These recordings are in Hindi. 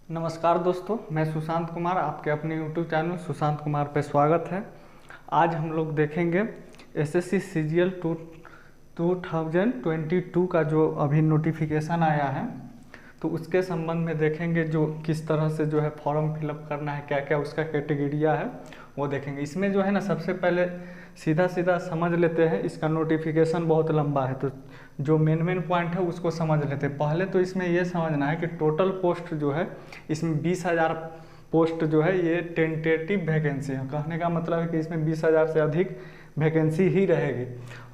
नमस्कार दोस्तों, मैं सुशांत कुमार, आपके अपने YouTube चैनल सुशांत कुमार पे स्वागत है। आज हम लोग देखेंगे एसएससी सीजीएल 2022 का जो अभी नोटिफिकेशन आया है, तो उसके संबंध में देखेंगे जो किस तरह से जो है फॉर्म फिलअप करना है, क्या क्या उसका कैटेगरिया है वो देखेंगे। इसमें जो है ना, सबसे पहले सीधा सीधा समझ लेते हैं। इसका नोटिफिकेशन बहुत लंबा है, तो जो मेन पॉइंट है उसको समझ लेते हैं। पहले तो इसमें ये समझना है कि टोटल पोस्ट जो है इसमें 20,000 पोस्ट जो है ये टेंटेटिव वैकेंसी है। कहने का मतलब है कि इसमें 20,000 से अधिक वैकेंसी ही रहेगी।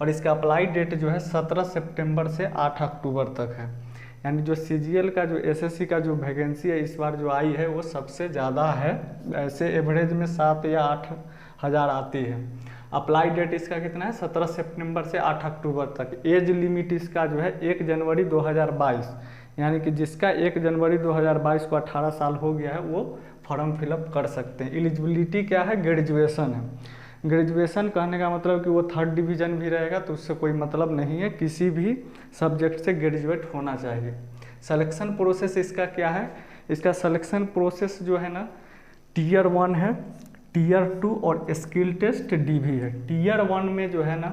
और इसका अप्लाई डेट जो है 17 सितंबर से 8 अक्टूबर तक है। यानी जो सीजीएल का जो एसएससी का जो वैकेंसी है इस बार जो आई है वो सबसे ज़्यादा है। ऐसे एवरेज में 7 या 8 हज़ार आती है। अप्लाई डेट इसका कितना है? 17 सितंबर से 8 अक्टूबर तक। एज लिमिट इसका जो है 1 जनवरी 2022, यानी कि जिसका 1 जनवरी 2022 को 18 साल हो गया है वो फॉर्म फिलअप कर सकते हैं। एलिजिबिलिटी क्या है? ग्रेजुएशन है। ग्रेजुएशन कहने का मतलब कि वो 3rd डिवीज़न भी रहेगा तो उससे कोई मतलब नहीं है, किसी भी सब्जेक्ट से ग्रेजुएट होना चाहिए। सिलेक्शन प्रोसेस इसका क्या है? इसका सिलेक्शन प्रोसेस जो है ना, टीयर 1 है, टीयर 2 और स्किल टेस्ट डीवी है। टीयर 1 में जो है ना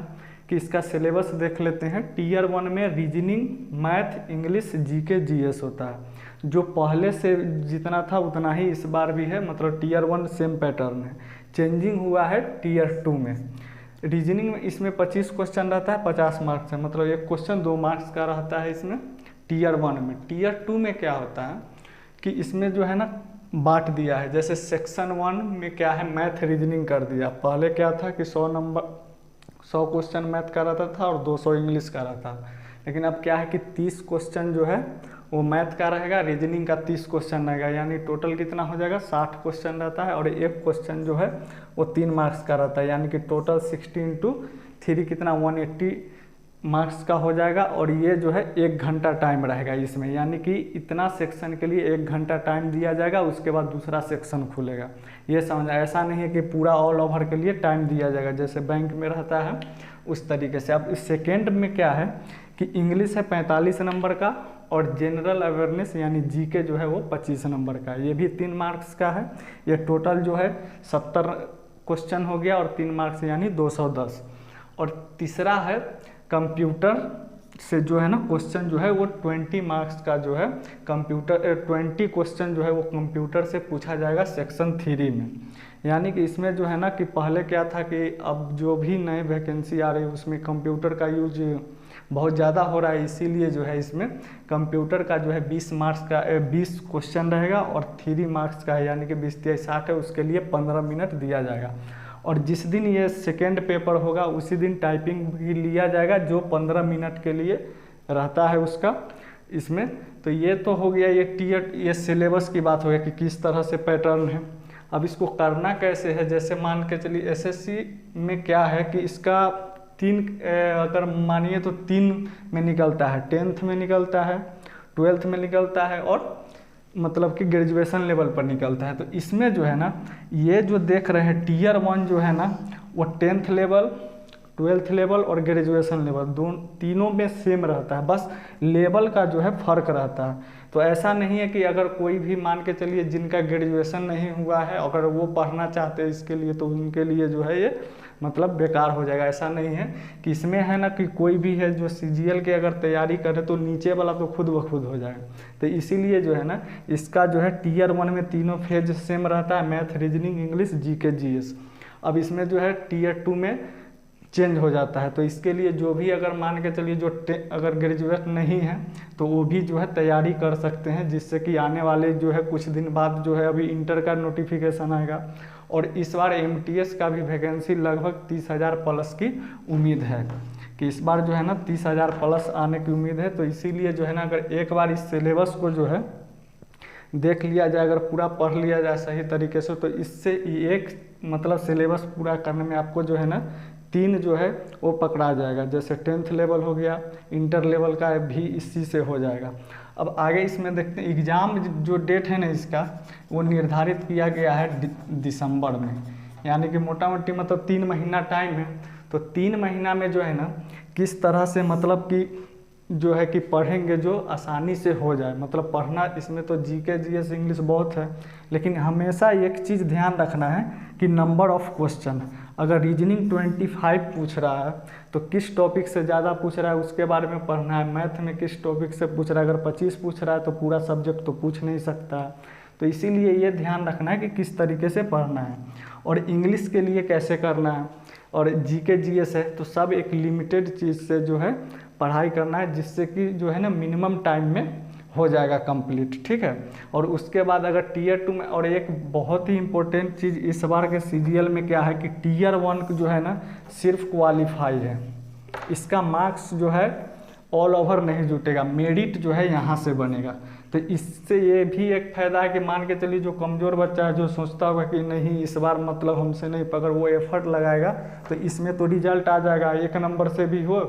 कि इसका सिलेबस देख लेते हैं। टीयर 1 में reasoning, math, English, GK, GS होता है। जो पहले से जितना था उतना ही इस बार भी है, मतलब टीयर 1 सेम पैटर्न है। चेंजिंग हुआ है टीयर 2 में। रीजनिंग में इसमें 25 क्वेश्चन रहता है, 50 मार्क्स है, मतलब एक क्वेश्चन 2 मार्क्स का रहता है इसमें टीयर 1 में। टीयर 2 में क्या होता है कि इसमें जो है ना बांट दिया है। जैसे सेक्शन 1 में क्या है, मैथ रीजनिंग कर दिया। पहले क्या था कि 100 क्वेश्चन मैथ का रहता था और 200 इंग्लिश का रहता था। लेकिन अब क्या है कि 30 क्वेश्चन जो है वो मैथ का रहेगा, रीजनिंग का 30 क्वेश्चन रहेगा, यानी टोटल कितना हो जाएगा? 60 क्वेश्चन रहता है और एक क्वेश्चन जो है वो 3 मार्क्स का रहता है, यानी कि टोटल 60 × 3 कितना 180 मार्क्स का हो जाएगा। और ये जो है 1 घंटा टाइम रहेगा इसमें, यानी कि इतना सेक्शन के लिए 1 घंटा टाइम दिया जाएगा, उसके बाद दूसरा सेक्शन खुलेगा। ये समझ, ऐसा नहीं है कि पूरा ऑल ओवर के लिए टाइम दिया जाएगा जैसे बैंक में रहता है उस तरीके से। अब इस सेकेंड में क्या है कि इंग्लिश है 45 नंबर का और जनरल अवेयरनेस यानी जीके जो है वो 25 नंबर का है। ये भी 3 मार्क्स का है। ये टोटल जो है 70 क्वेश्चन हो गया और 3 मार्क्स यानी 210। और तीसरा है कंप्यूटर से जो है ना क्वेश्चन जो है वो 20 मार्क्स का जो है कंप्यूटर 20 क्वेश्चन जो है वो कंप्यूटर से पूछा जाएगा सेक्शन 3 में। यानी कि इसमें जो है ना कि पहले क्या था कि अब जो भी नए वैकेंसी आ रही है उसमें कंप्यूटर का यूज बहुत ज़्यादा हो रहा है, इसीलिए जो है इसमें कंप्यूटर का जो है 20 मार्क्स का 20 क्वेश्चन रहेगा और 3 मार्क्स का है, यानी कि 20 × 60 है, उसके लिए 15 मिनट दिया जाएगा। और जिस दिन ये सेकेंड पेपर होगा उसी दिन टाइपिंग भी लिया जाएगा जो 15 मिनट के लिए रहता है उसका इसमें। तो ये तो हो गया ये सिलेबस की बात हो गया कि किस तरह से पैटर्न है। अब इसको करना कैसे है? जैसे मान के चलिए एसएससी में क्या है कि इसका 3 अगर मानिए तो 3 में निकलता है, 10th में निकलता है, 12th में निकलता है और मतलब कि ग्रेजुएशन लेवल पर निकलता है। तो इसमें जो है ना ये जो देख रहे हैं टीयर 1 जो है ना वो 10th लेवल, 12th लेवल और ग्रेजुएशन लेवल तीनों में सेम रहता है, बस लेवल का जो है फ़र्क रहता है। तो ऐसा नहीं है कि अगर कोई भी मान के चलिए जिनका ग्रेजुएशन नहीं हुआ है अगर वो पढ़ना चाहते हैं इसके लिए तो उनके लिए जो है ये मतलब बेकार हो जाएगा। ऐसा नहीं है कि इसमें है ना कि कोई भी है जो सीजीएल के अगर तैयारी करे तो नीचे वाला तो खुद ब खुद हो जाएगा। तो इसीलिए जो है ना इसका जो है टीयर 1 में तीनों फेज सेम रहता है, math, reasoning, English, GK, GS. अब इसमें जो है टीयर 2 में चेंज हो जाता है। तो इसके लिए जो भी अगर मान के चलिए जो अगर ग्रेजुएट नहीं है तो वो भी जो है तैयारी कर सकते हैं, जिससे कि आने वाले जो है कुछ दिन बाद जो है अभी इंटर का नोटिफिकेशन आएगा और इस बार एमटीएस का भी वैकेंसी लगभग 30,000 प्लस की उम्मीद है कि इस बार जो है ना 30,000 प्लस आने की उम्मीद है। तो इसीलिए जो है ना अगर एक बार इस सिलेबस को जो है देख लिया जाए, अगर पूरा पढ़ लिया जाए सही तरीके से, तो इससे एक मतलब सिलेबस पूरा करने में आपको जो है ना 3 जो है वो पकड़ा जाएगा। जैसे 10th लेवल हो गया, इंटर लेवल का भी इसी से हो जाएगा। अब आगे इसमें देखते हैं एग्ज़ाम जो डेट है ना इसका वो निर्धारित किया गया है दिसंबर में, यानी कि मोटा मोटी मतलब 3 महीना टाइम है। तो 3 महीना में जो है ना किस तरह से मतलब कि जो है कि पढ़ेंगे जो आसानी से हो जाए, मतलब पढ़ना इसमें तो जीके जीएस इंग्लिश बहुत है, लेकिन हमेशा एक चीज़ ध्यान रखना है कि नंबर ऑफ क्वेश्चन, अगर रीजनिंग 25 पूछ रहा है तो किस टॉपिक से ज़्यादा पूछ रहा है उसके बारे में पढ़ना है। मैथ में किस टॉपिक से पूछ रहा है, अगर 25 पूछ रहा है तो पूरा सब्जेक्ट तो पूछ नहीं सकता है। तो इसीलिए ये ध्यान रखना है कि किस तरीके से पढ़ना है। और इंग्लिश के लिए कैसे करना है, और जीके जीएस है तो सब एक लिमिटेड चीज़ से जो है पढ़ाई करना है, जिससे कि जो है ना मिनिमम टाइम में हो जाएगा कंप्लीट, ठीक है। और उसके बाद अगर टीयर 2 में, और एक बहुत ही इम्पोर्टेंट चीज़ इस बार के सीजीएल में क्या है कि टीयर 1 जो है ना सिर्फ क्वालिफाई है, इसका मार्क्स जो है ऑल ओवर नहीं जुटेगा, मेरिट जो है यहाँ से बनेगा। तो इससे ये भी एक फ़ायदा है कि मान के चलिए जो कमज़ोर बच्चा है, जो सोचता होगा कि नहीं इस बार मतलब हमसे नहीं पकड़, वो एफर्ट लगाएगा तो इसमें तो रिजल्ट आ जाएगा, 1 नंबर से भी हो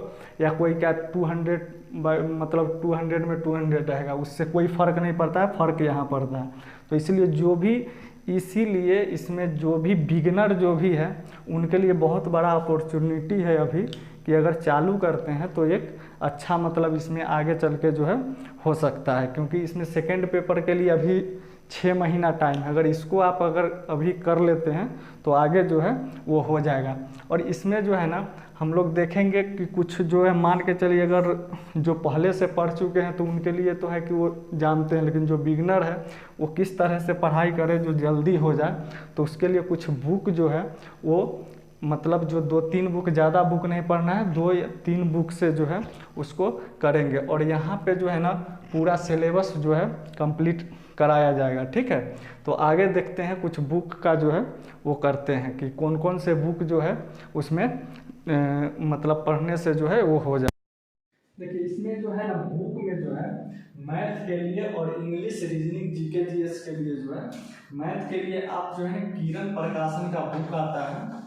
या कोई क्या 200 मतलब 200 में 200 रहेगा, उससे कोई फ़र्क नहीं पड़ता है, फ़र्क यहाँ पड़ता है। तो इसलिए इसीलिए इसमें जो भी बिगिनर जो भी है उनके लिए बहुत बड़ा अपॉर्चुनिटी है अभी, कि अगर चालू करते हैं तो एक अच्छा मतलब इसमें आगे चल के जो है हो सकता है, क्योंकि इसमें सेकंड पेपर के लिए अभी 6 महीना टाइम है। अगर इसको आप अगर अभी कर लेते हैं तो आगे जो है वो हो जाएगा। और इसमें जो है ना हम लोग देखेंगे कि कुछ जो है मान के चलिए अगर जो पहले से पढ़ चुके हैं तो उनके लिए तो है कि वो जानते हैं, लेकिन जो बिगनर है वो किस तरह से पढ़ाई करे जो जल्दी हो जाए। तो उसके लिए कुछ बुक जो है वो मतलब जो 2-3 बुक, ज़्यादा बुक नहीं पढ़ना है, 2 या 3 बुक से जो है उसको करेंगे। और यहाँ पे जो है ना पूरा सिलेबस जो है कंप्लीट कराया जाएगा, ठीक है। तो आगे देखते हैं कुछ बुक का जो है वो करते हैं कि कौन कौन से बुक जो है उसमें मतलब पढ़ने से जो है वो हो जाए। देखिए इसमें जो है ना बुक में जो है मैथ के लिए और इंग्लिश रीजनिंग जीके जीएस के लिए जो है, मैथ के लिए आप जो है किरण प्रकाशन का बुक आता है,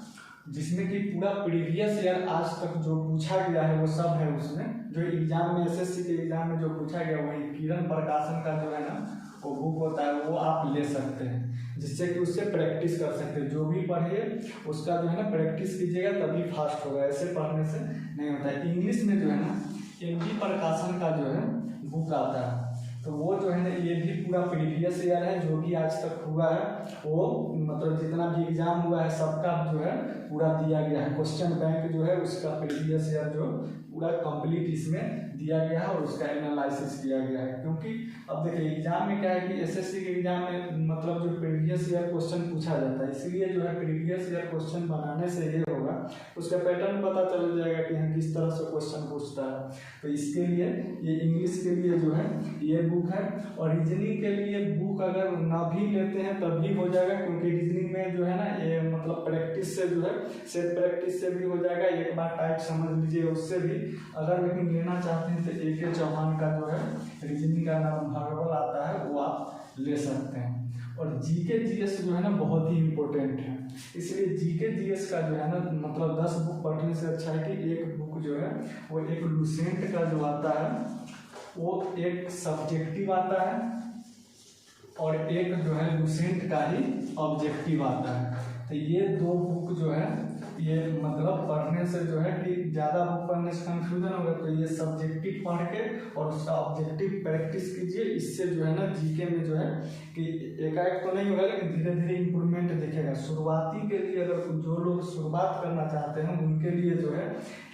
जिसमें कि पूरा प्रीवियस ईयर आज तक जो पूछा गया है वो सब है उसमें, जो एग्जाम में एसएससी के एग्जाम में जो पूछा गया वही किरण प्रकाशन का जो है ना वो बुक होता है, वो आप ले सकते हैं, जिससे कि उससे प्रैक्टिस कर सकते हैं। जो भी पढ़िए उसका जो है ना प्रैक्टिस कीजिएगा तभी फास्ट होगा, ऐसे पढ़ने से नहीं होता है। इंग्लिश में जो है ना एमजी प्रकाशन का जो है बुक आता है, तो वो जो है ना ये भी पूरा प्रीवियस ईयर है, जो भी आज तक हुआ है वो मतलब जितना भी एग्जाम हुआ है सबका जो है पूरा दिया गया है। क्वेश्चन बैंक जो है उसका प्रीवियस ईयर जो पूरा कंप्लीट इसमें दिया गया है और उसका एनालिसिस किया गया है। क्योंकि अब देखिए एग्जाम में क्या है कि एसएससी के एग्जाम में मतलब जो प्रीवियस ईयर क्वेश्चन पूछा जाता है, इसीलिए जो है प्रीवियस ईयर क्वेश्चन बनाने से ये होगा उसका पैटर्न पता चल जाएगा कि हाँ किस तरह से क्वेश्चन पूछता है। तो इसके लिए ये इंग्लिश के लिए जो है ये बुक है। और रीजनिंग के लिए बुक अगर ना भी लेते हैं तभी हो जाएगा, क्योंकि रीजनिंग में जो है ना ये मतलब प्रैक्टिस से जो है सेट प्रैक्टिस से भी हो जाएगा, एक बार टाइप समझ लीजिए उससे भी। अगर लेकिन लेना चाहते हैं तो AK चौहान का जो है रीजनिंग का नाम भगवल आता है वो आप ले सकते हैं। और जीके जीएस जो है ना बहुत ही इम्पोर्टेंट है, इसलिए जीके जीएस का जो है ना मतलब 10 बुक पढ़ने से अच्छा है कि एक बुक जो है वो एक लुसेंट का जो आता है वो एक सब्जेक्टिव आता है और एक जो है लुसेंट का ही ऑब्जेक्टिव आता है। तो ये 2 बुक जो है ये मतलब पढ़ने से जो है कि ज़्यादा बुक पढ़ने से कन्फ्यूजन होगा, तो ये सब्जेक्टिव पढ़ के और उसका ऑब्जेक्टिव प्रैक्टिस कीजिए। इससे जो है ना जीके में जो है कि एकाएक तो नहीं होगा लेकिन धीरे धीरे इम्प्रूवमेंट दिखेगा। शुरुआती के लिए अगर जो लोग शुरुआत करना चाहते हैं उनके लिए जो है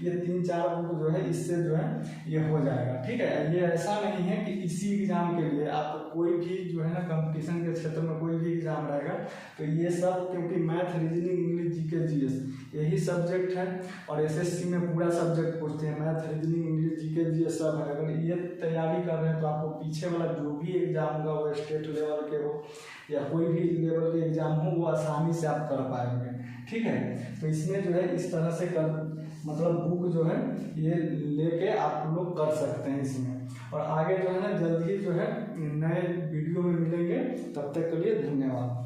ये 3-4 बुक जो है इससे जो है ये हो जाएगा, ठीक है। ये ऐसा नहीं है कि इसी एग्जाम के लिए आप कोई भी जो है ना कंपटीशन के क्षेत्र में कोई भी एग्जाम रहेगा तो ये सब, क्योंकि math reasoning English GK GS यही सब्जेक्ट है और एसएससी में पूरा सब्जेक्ट पूछते हैं, math reasoning English GK GS सब है। अगर ये तैयारी कर रहे हैं तो आपको पीछे वाला जो भी एग्जाम होगा वो स्टेट लेवल के हो या कोई भी लेवल के एग्जाम हो वो आसानी से आप कर पाएंगे, ठीक है। तो इसमें जो है इस तरह से मतलब बुक जो है ये लेके आप लोग कर सकते हैं इसमें। और आगे जो है ना जल्दी जो है नए वीडियो में मिलेंगे, तब तक के लिए धन्यवाद।